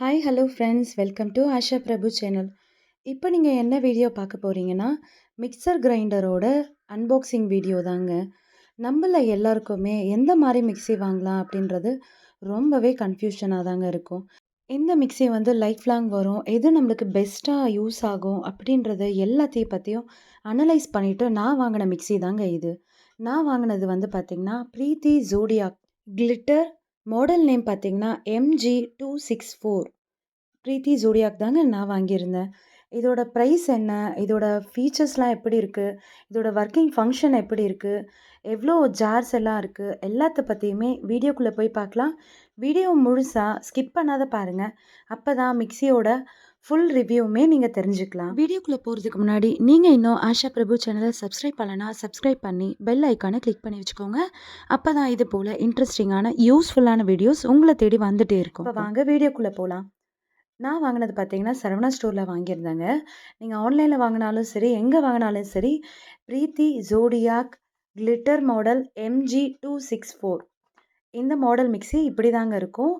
Hi hello friends welcome to Asha Prabhu channel. இப்போ நீங்கள் என்ன வீடியோ பார்க்க போகிறீங்கன்னா மிக்சர் கிரைண்டரோட அன்பாக்சிங் வீடியோ தாங்க. நம்மள எல்லாருக்குமே எந்த மாதிரி மிக்ஸி வாங்கலாம் அப்படின்றது ரொம்பவே கன்ஃபியூஷனாக தாங்க இருக்கும். இந்த மிக்ஸி வந்து லைஃப் லாங் வரும், எது நம்மளுக்கு பெஸ்ட்டாக யூஸ் ஆகும் அப்படின்றது எல்லாத்தையும் பற்றியும் அனலைஸ் பண்ணிவிட்டு நான் வாங்கின மிக்ஸி தாங்க இது. நான் வாங்கினது வந்து பார்த்திங்கன்னா Preethi Zodiac glitter. Model name பார்த்திங்கன்னா MG264. ப்ரீத்தி ஜோடியாக் தாங்க நான் வாங்கியிருந்தேன். இதோட ப்ரைஸ் என்ன? இதோட ஃபீச்சர்ஸ்லாம் எப்படி இருக்குது? இதோட ஒர்க்கிங் ஃபங்க்ஷன் எப்படி இருக்குது? எவ்வளோ ஜார்ஸ் எல்லாம் இருக்குது? எல்லாத்த பற்றியுமே வீடியோக்குள்ளே போய் பார்க்கலாம். வீடியோ முழுசா ஸ்கிப் பண்ணாத பாருங்கள். அப்போ தான் மிக்ஸியோட ஃபுல் ரிவ்யூவுமே நீங்கள் தெரிஞ்சுக்கலாம். வீடியோக்குள்ளே போகிறதுக்கு முன்னாடி நீங்கள் இன்னும் ஆஷா பிரபு சேனலை சப்ஸ்கிரைப் பண்ணலனா சப்ஸ்கிரைப் பண்ணி பெல் ஐக்கானை கிளிக் பண்ணி வச்சுக்கோங்க. அப்போ தான் இது போல் இன்ட்ரெஸ்டிங்கான யூஸ்ஃபுல்லான வீடியோஸ் உங்களை தேடி வந்துகிட்டே இருக்கும். இப்போ வாங்க வீடியோக்குள்ளே போகலாம். நான் வாங்கினது பார்த்தீங்கன்னா சரவணா ஸ்டோரில் வாங்கியிருந்தேங்க. நீங்கள் ஆன்லைனில் வாங்கினாலும் சரி, எங்கே வாங்கினாலும் சரி, Preethi Zodiac glitter model MG264 இந்த மாடல் மிக்ஸி இப்படி தாங்க இருக்கும்.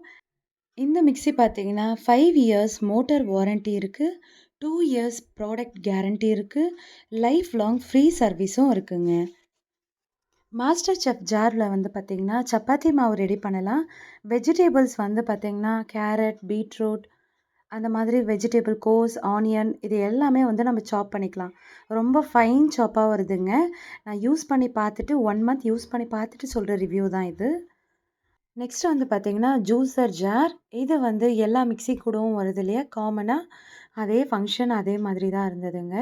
இந்த மிக்ஸி பார்த்தீங்கன்னா 5 இயர்ஸ் மோட்டார் வாரண்ட்டி இருக்குது, 2 இயர்ஸ் ப்ராடக்ட் கேரண்டி இருக்குது, லைஃப் லாங் ஃப்ரீ சர்வீஸும் இருக்குங்க. மாஸ்டர் செஃப் ஜாரில் வந்து பார்த்திங்கன்னா சப்பாத்தி மாவு ரெடி பண்ணலாம். வெஜிடேபிள்ஸ் வந்து பார்த்திங்கன்னா கேரட், பீட்ரூட், அந்த மாதிரி வெஜிடபிள், கோஸ், ஆனியன் இது எல்லாமே வந்து நம்ம சாப் பண்ணிக்கலாம். ரொம்ப ஃபைன் சாப்பாக வருதுங்க. நான் யூஸ் பண்ணி பார்த்துட்டு 1 மந்த் யூஸ் பண்ணி பார்த்துட்டு சொல்கிற ரிவ்யூ தான் இது. நெக்ஸ்ட் வந்து பார்த்திங்கன்னா ஜூஸர் ஜார். இது வந்து எல்லா மிக்ஸி கூடவும் வருது இல்லையா காமனாக, அதே ஃபங்க்ஷன் அதே மாதிரி தான் இருந்ததுங்க.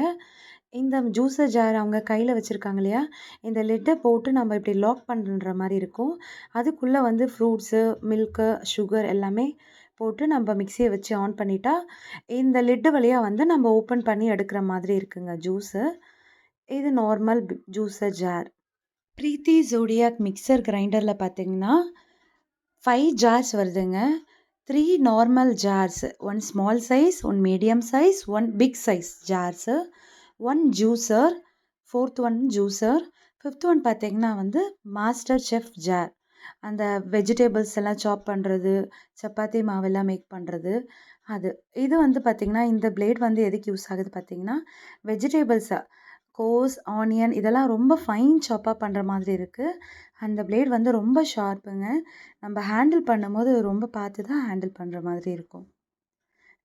இந்த ஜூஸர் ஜார் அவங்க கையில் வச்சுருக்காங்க இல்லையா, இந்த லிட்டை போட்டு நம்ம இப்படி லாக் பண்ணுற மாதிரி இருக்கும். அதுக்குள்ளே வந்து ஃப்ரூட்ஸு, மில்க்கு, சுகர் எல்லாமே போட்டு நம்ம மிக்ஸியை வச்சு ஆன் பண்ணிட்டா இந்த லிட்டு வழியாக வந்து நம்ம ஓப்பன் பண்ணி எடுக்கிற மாதிரி இருக்குங்க ஜூஸு. இது normal juicer jar. Preethi Zodiac mixer கிரைண்டரில் பார்த்தீங்கன்னா 5 ஜார்ஸ் வருதுங்க. 3 normal jars, 1 small size, 1 medium size, 1 big size jars, 1 juicer, 4th one juicer, 5th one பார்த்தீங்கன்னா வந்து மாஸ்டர் செஃப் ஜார். அந்த வெஜிடபிள்ஸ் எல்லாம் சாப் பண்ணுறது, சப்பாத்தி மாவெல்லாம் மேக் பண்ணுறது அது. இது வந்து பார்த்திங்கன்னா இந்த பிளேட் வந்து எதுக்கு யூஸ் ஆகுது பார்த்திங்கன்னா வெஜிடபிள்ஸை, கோஸ், ஆனியன் இதெல்லாம் ரொம்ப ஃபைன் சாப்பாக பண்ணுற மாதிரி இருக்குது. அந்த பிளேட் வந்து ரொம்ப ஷார்ப்புங்க. நம்ம ஹேண்டில் பண்ணும்போது ரொம்ப பார்த்து தான் ஹேண்டில் பண்ணுற மாதிரி இருக்கும்.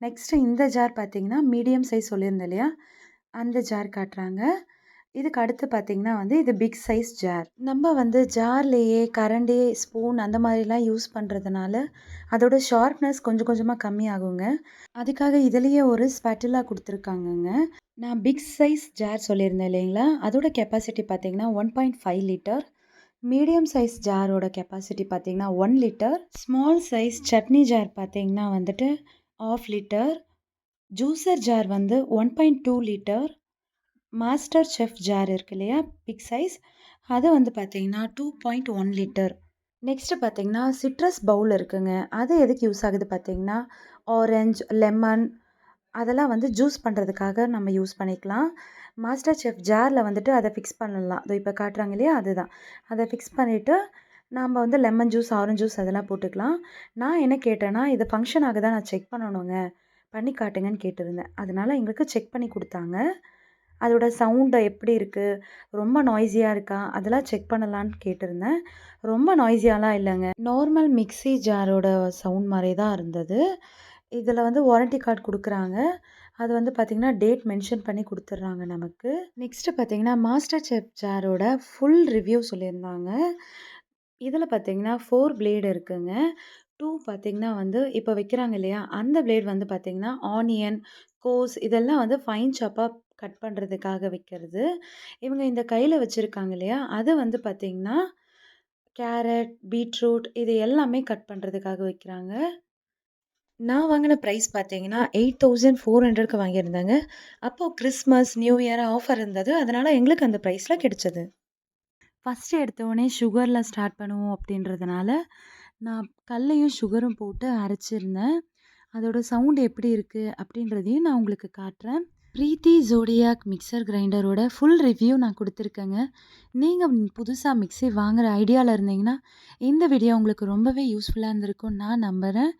நெக்ஸ்ட்டு இந்த ஜார் பார்த்திங்கன்னா மீடியம் சைஸ் சொல்லியிருந்தேன் இல்லையா, அந்த ஜார் காட்டுறாங்க. இதுக்கு அடுத்து பார்த்திங்கன்னா வந்து இது பிக் சைஸ் ஜார். நம்ம வந்து ஜார்லேயே கரண்டி, ஸ்பூன் அந்த மாதிரிலாம் யூஸ் பண்ணுறதுனால அதோட ஷார்ப்னஸ் கொஞ்சம் கொஞ்சமாக கம்மியாகுங்க. அதுக்காக இதுலேயே ஒரு ஸ்பேட்டுலா கொடுத்துருக்காங்கங்க. நான் பிக் சைஸ் ஜார் சொல்லியிருந்தேன் இல்லைங்களா, அதோட கெப்பாசிட்டி பார்த்திங்கன்னா 1.5 லிட்டர். மீடியம் சைஸ் ஜாரோட கெப்பாசிட்டி பார்த்திங்கன்னா 1 litre. Small size chutney jar பார்த்திங்கன்னா வந்துட்டு 1/2 லிட்டர். ஜூஸர் ஜார் வந்து 1.2 லிட்டர். மாஸ்டர் செஃப் ஜார் இருக்கு இல்லையா பிக் சைஸ், அது வந்து பார்த்திங்கன்னா 2.1 லிட்டர். நெக்ஸ்ட்டு பார்த்திங்கன்னா சிட்ரஸ் பவுல் இருக்குங்க. அது எதுக்கு யூஸ் ஆகுது பார்த்திங்கன்னா ஆரஞ்ச், லெமன் அதெல்லாம் வந்து ஜூஸ் பண்ணுறதுக்காக நம்ம யூஸ் பண்ணிக்கலாம். மாஸ்டர் செஃப் ஜாரில் வந்துட்டு அதை ஃபிக்ஸ் பண்ணலாம். அது இப்போ காட்டுறாங்க இல்லையா, அதுதான். அதை ஃபிக்ஸ் பண்ணிவிட்டு நம்ம வந்து லெமன் ஜூஸ், ஆரஞ்ச் ஜூஸ் அதெல்லாம் போட்டுக்கலாம். நான் என்ன கேட்டேன்னா இது ஃபங்க்ஷன் ஆகுதா நான் செக் பண்ணணுங்க, பண்ணி காட்டுங்கன்னு கேட்டிருந்தேன். அதனால் எங்களுக்கு செக் பண்ணி கொடுத்தாங்க. அதோட சவுண்டு எப்படி இருக்குது, ரொம்ப நாய்ஸியாக இருக்கா அதெல்லாம் செக் பண்ணலான்னு கேட்டிருந்தேன். ரொம்ப நாய்ஸியாலாம் இல்லைங்க, நார்மல் மிக்ஸி ஜாரோட சவுண்ட் மாதிரி தான் இருந்தது. இதில் வந்து வாரண்டி கார்டு கொடுக்குறாங்க. அது வந்து பார்த்திங்கன்னா டேட் மென்ஷன் பண்ணி கொடுத்துட்றாங்க நமக்கு. நெக்ஸ்ட்டு பார்த்திங்கன்னா மாஸ்டர் செஃப் ஜாரோட ஃபுல் ரிவ்யூ சொல்லியிருந்தாங்க. இதில் பார்த்திங்கன்னா 4 பிளேடு இருக்குங்க. 2 பார்த்திங்கன்னா வந்து இப்போ வைக்கிறாங்க இல்லையா, அந்த பிளேட் வந்து பார்த்திங்கன்னா ஆனியன், கோஸ் இதெல்லாம் வந்து ஃபைன் சாப்பாக கட் பண்ணுறதுக்காக வைக்கிறது. இவங்க இந்த கையில் வச்சுருக்காங்க இல்லையா, அது வந்து பார்த்திங்கன்னா கேரட், பீட்ரூட் இது எல்லாமே கட் பண்ணுறதுக்காக வைக்கிறாங்க. நான் வாங்கின ப்ரைஸ் பார்த்தீங்கன்னா 8400க்கு வாங்கியிருந்தேங்க. அப்போது கிறிஸ்மஸ், நியூ இயர் ஆஃபர் இருந்தது. அதனால் எங்களுக்கு அந்த ப்ரைஸில் கிடைச்சது. ஃபஸ்ட்டு எடுத்தோடனே சுகரில் ஸ்டார்ட் பண்ணுவோம் அப்படின்றதுனால நான் கல்லையும் சுகரும் போட்டு அரைச்சிருந்தேன். அதோட சவுண்ட் எப்படி இருக்குது அப்படின்றதையும் நான் உங்களுக்கு காட்டுறேன். ப்ரீத்தி ஜோடியாக் மிக்சர் கிரைண்டரோட ஃபுல் ரிவ்யூ நான் கொடுத்துருக்கேங்க. நீங்கள் புதுசாக மிக்ஸி வாங்குகிற ஐடியாவில் இருந்தீங்கன்னா இந்த வீடியோ உங்களுக்கு ரொம்பவே யூஸ்ஃபுல்லாக இருந்திருக்கும்னு நான் நம்புகிறேன்.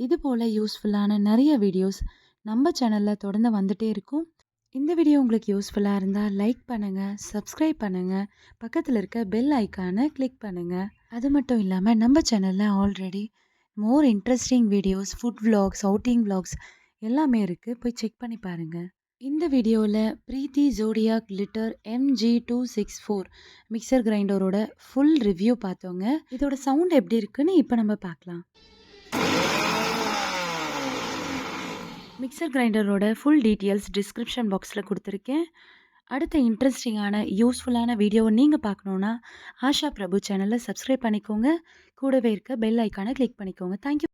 இது போல யூஸ்ஃபுல்லான நிறைய வீடியோஸ் நம்ம சேனல்ல தொடர்ந்து வந்துட்டே இருக்கும். இந்த வீடியோ உங்களுக்கு யூஸ்ஃபுல்லா இருந்தா லைக் பண்ணுங்க, சப்ஸ்கிரைப் பண்ணுங்க, பக்கத்துல இருக்க பெல் ஐகானை கிளிக் பண்ணுங்க. அது மட்டும் இல்லாம நம்ம சேனல்ல already more interesting videos, food vlogs, outing vlogs எல்லாமே இருக்கு. போய் செக் பண்ணி பாருங்க. இந்த வீடியோல Preethi Zodiac glitter MG264 mixer கிரைண்டரோட ஃபுல் ரிவ்யூ பார்த்தோங்க. இதோட சவுண்ட் எப்படி இருக்குன்னு இப்போ நம்ம பார்க்கலாம். மிக்சர் கிரைண்டரோட ஃபுல் டீட்டெயில்ஸ் டிஸ்கிரிப்ஷன் பாக்ஸில் கொடுத்துருக்கேன். அடுத்த இன்ட்ரெஸ்டிங்கான யூஸ்ஃபுல்லான வீடியோவை நீங்கள் பார்க்கணுன்னா ஆஷா பிரபு சேனலை சப்ஸ்கிரைப் பண்ணிக்கோங்க. கூடவே இருக்க பெல் ஐக்கானை கிளிக் பண்ணிக்கோங்க. தேங்க்யூ.